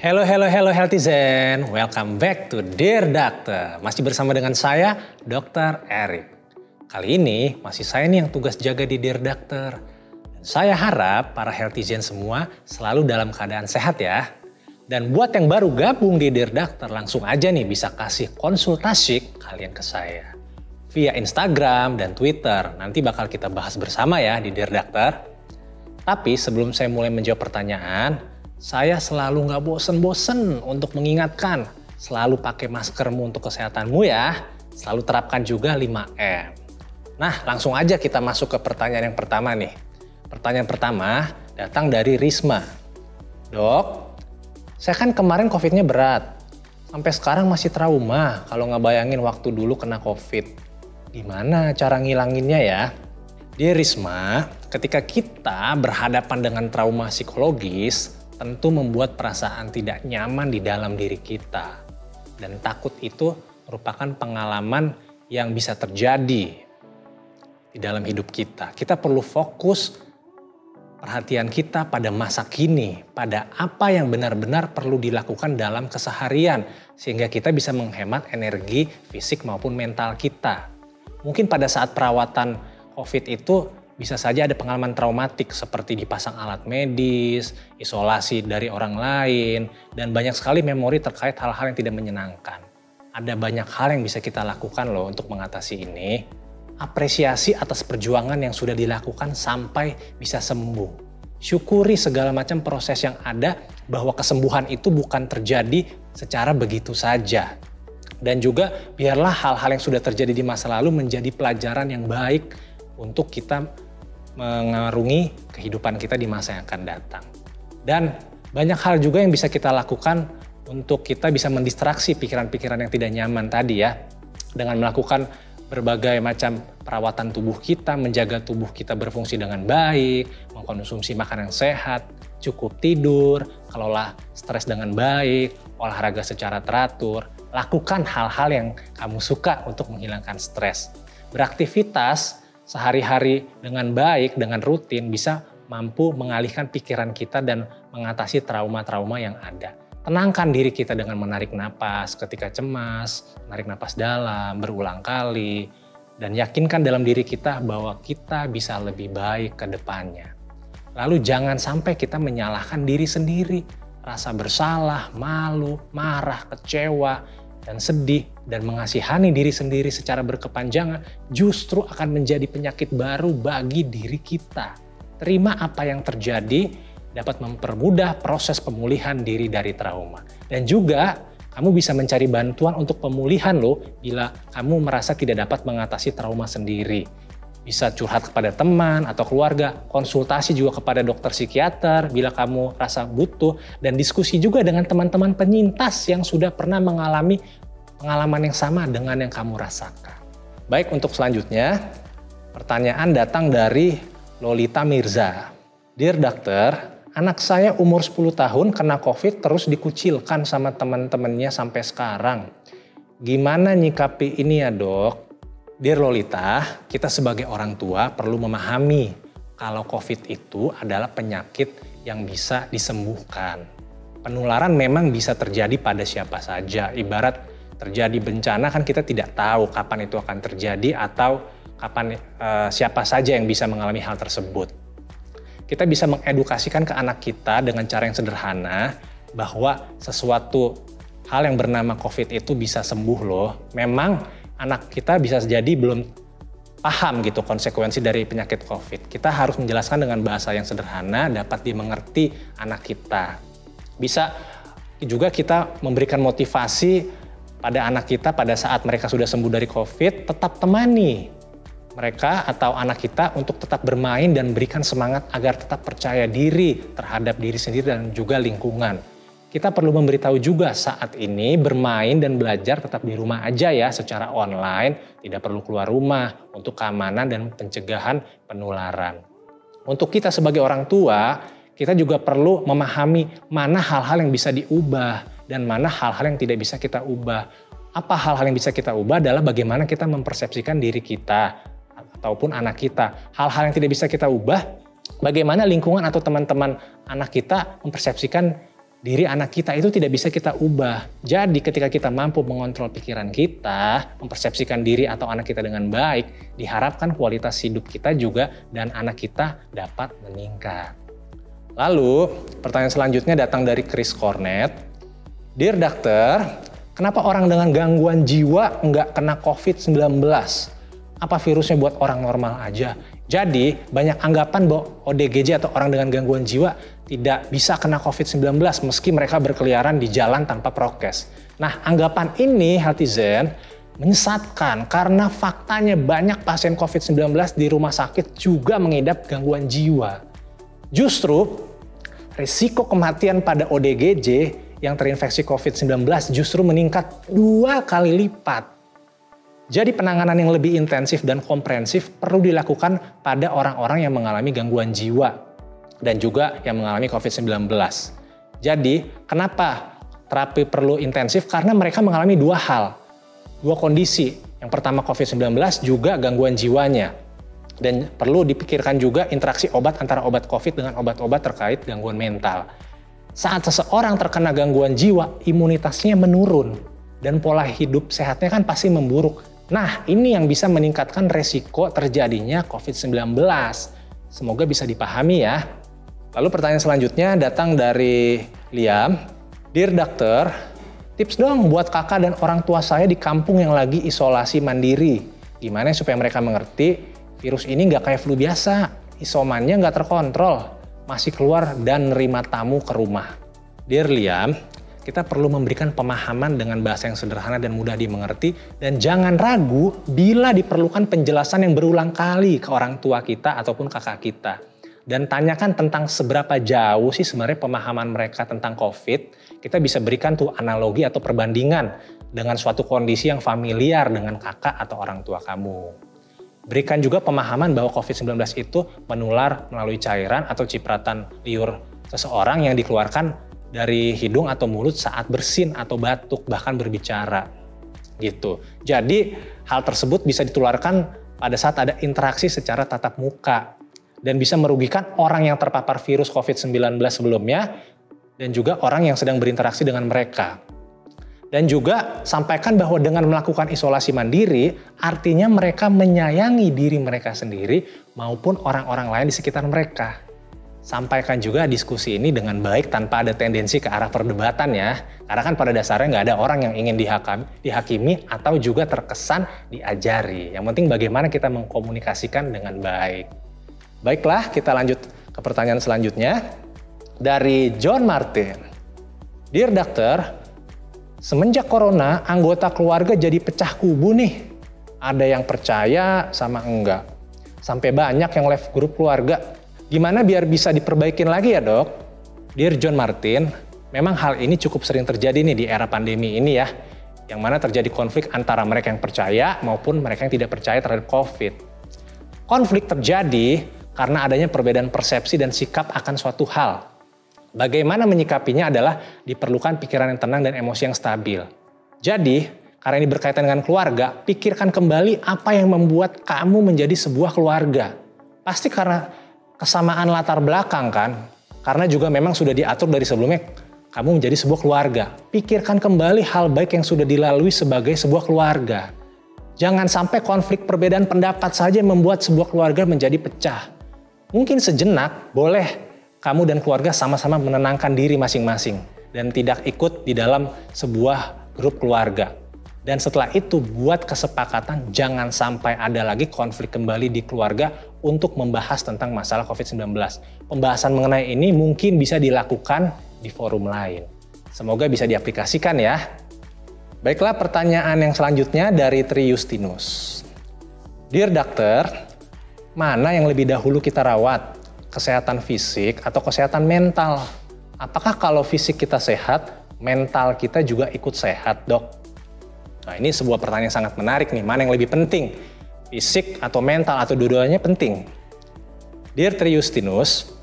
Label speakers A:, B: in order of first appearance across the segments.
A: Hello Healthizen, welcome back to Dear Doctor. Masih bersama dengan saya, Dr. Erik. Kali ini masih saya nih yang tugas jaga di Dear Doctor. Dan saya harap para Healthizen semua selalu dalam keadaan sehat ya. Dan buat yang baru gabung di Dear Doctor, langsung aja nih bisa kasih konsultasi kalian ke saya. Via Instagram dan Twitter, nanti bakal kita bahas bersama ya di Dear Doctor. Tapi sebelum saya mulai menjawab pertanyaan, saya selalu nggak bosen-bosen untuk mengingatkan, selalu pakai maskermu untuk kesehatanmu ya. Selalu terapkan juga 5M. Nah, langsung aja kita masuk ke pertanyaan yang pertama nih. Pertanyaan pertama datang dari Risma. Dok, saya kan kemarin COVID-nya berat. Sampai sekarang masih trauma kalau ngebayangin waktu dulu kena COVID. Gimana cara ngilanginnya ya? Di Risma, ketika kita berhadapan dengan trauma psikologis, tentu membuat perasaan tidak nyaman di dalam diri kita. Dan takut itu merupakan pengalaman yang bisa terjadi di dalam hidup kita. Kita perlu fokus perhatian kita pada masa kini, pada apa yang benar-benar perlu dilakukan dalam keseharian, sehingga kita bisa menghemat energi fisik maupun mental kita. Mungkin pada saat perawatan COVID itu bisa saja ada pengalaman traumatik seperti dipasang alat medis, isolasi dari orang lain, dan banyak sekali memori terkait hal-hal yang tidak menyenangkan. Ada banyak hal yang bisa kita lakukan loh untuk mengatasi ini. Apresiasi atas perjuangan yang sudah dilakukan sampai bisa sembuh. Syukuri segala macam proses yang ada, bahwa kesembuhan itu bukan terjadi secara begitu saja. Dan juga biarlah hal-hal yang sudah terjadi di masa lalu menjadi pelajaran yang baik untuk kita mengarungi kehidupan kita di masa yang akan datang. Dan banyak hal juga yang bisa kita lakukan untuk kita bisa mendistraksi pikiran-pikiran yang tidak nyaman tadi ya. Dengan melakukan berbagai macam perawatan tubuh kita, menjaga tubuh kita berfungsi dengan baik, mengkonsumsi makanan yang sehat, cukup tidur, kelola stres dengan baik, olahraga secara teratur, lakukan hal-hal yang kamu suka untuk menghilangkan stres. Beraktivitas sehari-hari dengan baik, dengan rutin bisa mampu mengalihkan pikiran kita dan mengatasi trauma-trauma yang ada. Tenangkan diri kita dengan menarik napas ketika cemas, menarik napas dalam, berulang kali, dan yakinkan dalam diri kita bahwa kita bisa lebih baik ke depannya. Lalu jangan sampai kita menyalahkan diri sendiri, rasa bersalah, malu, marah, kecewa, dan sedih, dan mengasihani diri sendiri secara berkepanjangan justru akan menjadi penyakit baru bagi diri kita. Terima apa yang terjadi dapat mempermudah proses pemulihan diri dari trauma. Dan juga kamu bisa mencari bantuan untuk pemulihan loh bila kamu merasa tidak dapat mengatasi trauma sendiri. Bisa curhat kepada teman atau keluarga, konsultasi juga kepada dokter psikiater bila kamu rasa butuh, dan diskusi juga dengan teman-teman penyintas yang sudah pernah mengalami pengalaman yang sama dengan yang kamu rasakan. Baik, untuk selanjutnya, pertanyaan datang dari Lolita Mirza. Dear Doctor, anak saya umur 10 tahun kena COVID terus dikucilkan sama teman-temannya sampai sekarang. Gimana nyikapi ini ya dok? Dear Lolita, kita sebagai orang tua perlu memahami kalau COVID itu adalah penyakit yang bisa disembuhkan. Penularan memang bisa terjadi pada siapa saja. Ibarat terjadi bencana kan kita tidak tahu kapan itu akan terjadi atau kapan siapa saja yang bisa mengalami hal tersebut. Kita bisa mengedukasikan ke anak kita dengan cara yang sederhana bahwa sesuatu hal yang bernama COVID itu bisa sembuh loh. Memang anak kita bisa jadi belum paham gitu konsekuensi dari penyakit COVID. Kita harus menjelaskan dengan bahasa yang sederhana, dapat dimengerti anak kita. Bisa juga kita memberikan motivasi pada anak kita pada saat mereka sudah sembuh dari COVID, tetap temani mereka atau anak kita untuk tetap bermain dan berikan semangat agar tetap percaya diri terhadap diri sendiri dan juga lingkungan. Kita perlu memberitahu juga saat ini bermain dan belajar tetap di rumah aja ya secara online, tidak perlu keluar rumah untuk keamanan dan pencegahan penularan. Untuk kita sebagai orang tua, kita juga perlu memahami mana hal-hal yang bisa diubah dan mana hal-hal yang tidak bisa kita ubah. Apa hal-hal yang bisa kita ubah adalah bagaimana kita mempersepsikan diri kita ataupun anak kita. Hal-hal yang tidak bisa kita ubah, bagaimana lingkungan atau teman-teman anak kita mempersepsikan diri anak kita itu tidak bisa kita ubah. Jadi ketika kita mampu mengontrol pikiran kita, mempersepsikan diri atau anak kita dengan baik, diharapkan kualitas hidup kita juga dan anak kita dapat meningkat. Lalu pertanyaan selanjutnya datang dari Chris Cornet. Dear Doctor, kenapa orang dengan gangguan jiwa nggak kena COVID-19? Apa virusnya buat orang normal aja? Jadi banyak anggapan bahwa ODGJ atau orang dengan gangguan jiwa tidak bisa kena COVID-19 meski mereka berkeliaran di jalan tanpa prokes. Nah, anggapan ini Healthyzen menyesatkan karena faktanya banyak pasien COVID-19 di rumah sakit juga mengidap gangguan jiwa. Justru risiko kematian pada ODGJ yang terinfeksi COVID-19 justru meningkat 2 kali lipat. Jadi penanganan yang lebih intensif dan komprehensif perlu dilakukan pada orang-orang yang mengalami gangguan jiwa dan juga yang mengalami COVID-19. Jadi kenapa terapi perlu intensif? Karena mereka mengalami 2 hal, 2 kondisi. Yang pertama COVID-19 juga gangguan jiwanya. Dan perlu dipikirkan juga interaksi obat antara obat COVID dengan obat-obat terkait gangguan mental. Saat seseorang terkena gangguan jiwa, imunitasnya menurun dan pola hidup sehatnya kan pasti memburuk. Nah, ini yang bisa meningkatkan resiko terjadinya COVID-19. Semoga bisa dipahami ya. Lalu pertanyaan selanjutnya datang dari Liam. Dear Doctor, tips dong buat kakak dan orang tua saya di kampung yang lagi isolasi mandiri. Gimana supaya mereka mengerti virus ini nggak kayak flu biasa, isomannya nggak terkontrol, masih keluar dan nerima tamu ke rumah. Dear Liam, kita perlu memberikan pemahaman dengan bahasa yang sederhana dan mudah dimengerti dan jangan ragu bila diperlukan penjelasan yang berulang kali ke orang tua kita ataupun kakak kita. Dan tanyakan tentang seberapa jauh sih sebenarnya pemahaman mereka tentang COVID. Kita bisa berikan tuh analogi atau perbandingan dengan suatu kondisi yang familiar dengan kakak atau orang tua kamu. Berikan juga pemahaman bahwa COVID-19 itu menular melalui cairan atau cipratan liur seseorang yang dikeluarkan dari hidung atau mulut saat bersin atau batuk, bahkan berbicara. Gitu. Jadi hal tersebut bisa ditularkan pada saat ada interaksi secara tatap muka dan bisa merugikan orang yang terpapar virus COVID-19 sebelumnya dan juga orang yang sedang berinteraksi dengan mereka. Dan juga sampaikan bahwa dengan melakukan isolasi mandiri, artinya mereka menyayangi diri mereka sendiri maupun orang-orang lain di sekitar mereka. Sampaikan juga diskusi ini dengan baik tanpa ada tendensi ke arah perdebatan ya. Karena kan pada dasarnya nggak ada orang yang ingin dihakimi atau juga terkesan diajari. Yang penting bagaimana kita mengkomunikasikan dengan baik. Baiklah, kita lanjut ke pertanyaan selanjutnya. Dari John Martin. Dear Doctor, semenjak corona anggota keluarga jadi pecah kubu nih. Ada yang percaya sama enggak. Sampai banyak yang left grup keluarga. Gimana biar bisa diperbaikin lagi ya dok? Dear John Martin, memang hal ini cukup sering terjadi nih di era pandemi ini ya. Yang mana terjadi konflik antara mereka yang percaya maupun mereka yang tidak percaya terhadap COVID. Konflik terjadi karena adanya perbedaan persepsi dan sikap akan suatu hal. Bagaimana menyikapinya adalah diperlukan pikiran yang tenang dan emosi yang stabil. Jadi, karena ini berkaitan dengan keluarga, pikirkan kembali apa yang membuat kamu menjadi sebuah keluarga. Pasti karena kesamaan latar belakang kan, karena juga memang sudah diatur dari sebelumnya kamu menjadi sebuah keluarga. Pikirkan kembali hal baik yang sudah dilalui sebagai sebuah keluarga. Jangan sampai konflik perbedaan pendapat saja membuat sebuah keluarga menjadi pecah. Mungkin sejenak boleh kamu dan keluarga sama-sama menenangkan diri masing-masing dan tidak ikut di dalam sebuah grup keluarga. Dan setelah itu buat kesepakatan jangan sampai ada lagi konflik kembali di keluarga untuk membahas tentang masalah COVID-19. Pembahasan mengenai ini mungkin bisa dilakukan di forum lain. Semoga bisa diaplikasikan ya. Baiklah, pertanyaan yang selanjutnya dari Tri Justinus. Dear Doctor, mana yang lebih dahulu kita rawat? Kesehatan fisik atau kesehatan mental? Apakah kalau fisik kita sehat, mental kita juga ikut sehat, dok? Nah, ini sebuah pertanyaan yang sangat menarik nih. Mana yang lebih penting? Fisik atau mental atau dua-duanya penting? Dear Tri Justinus,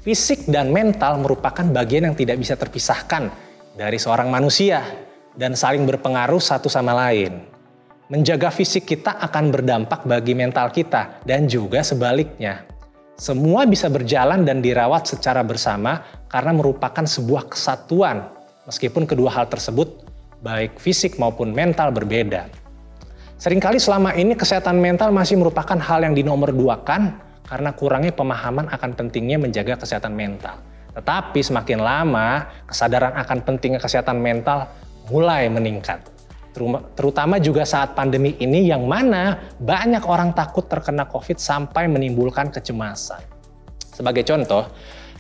A: fisik dan mental merupakan bagian yang tidak bisa terpisahkan dari seorang manusia dan saling berpengaruh satu sama lain. Menjaga fisik kita akan berdampak bagi mental kita dan juga sebaliknya. Semua bisa berjalan dan dirawat secara bersama karena merupakan sebuah kesatuan, meskipun kedua hal tersebut, baik fisik maupun mental, berbeda. Seringkali selama ini kesehatan mental masih merupakan hal yang dinomorduakan karena kurangnya pemahaman akan pentingnya menjaga kesehatan mental. Tetapi semakin lama, kesadaran akan pentingnya kesehatan mental mulai meningkat. Terutama juga saat pandemi ini yang mana banyak orang takut terkena COVID sampai menimbulkan kecemasan. Sebagai contoh,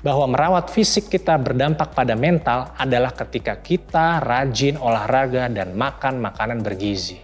A: bahwa merawat fisik kita berdampak pada mental adalah ketika kita rajin olahraga dan makan makanan bergizi.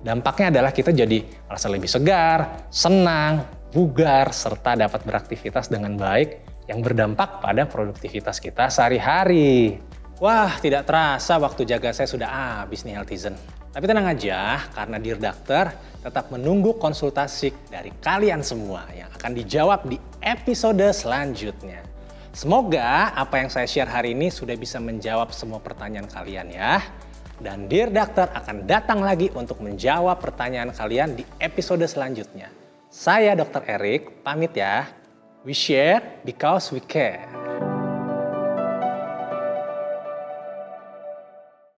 A: Dampaknya adalah kita jadi merasa lebih segar, senang, bugar, serta dapat beraktivitas dengan baik yang berdampak pada produktivitas kita sehari-hari. Wah, tidak terasa waktu jaga saya sudah habis nih Healthizen. Tapi tenang aja, karena Dear Doctor tetap menunggu konsultasi dari kalian semua yang akan dijawab di episode selanjutnya. Semoga apa yang saya share hari ini sudah bisa menjawab semua pertanyaan kalian ya. Dan Dear Doctor akan datang lagi untuk menjawab pertanyaan kalian di episode selanjutnya. Saya Dr. Erik, pamit ya. We share because we care.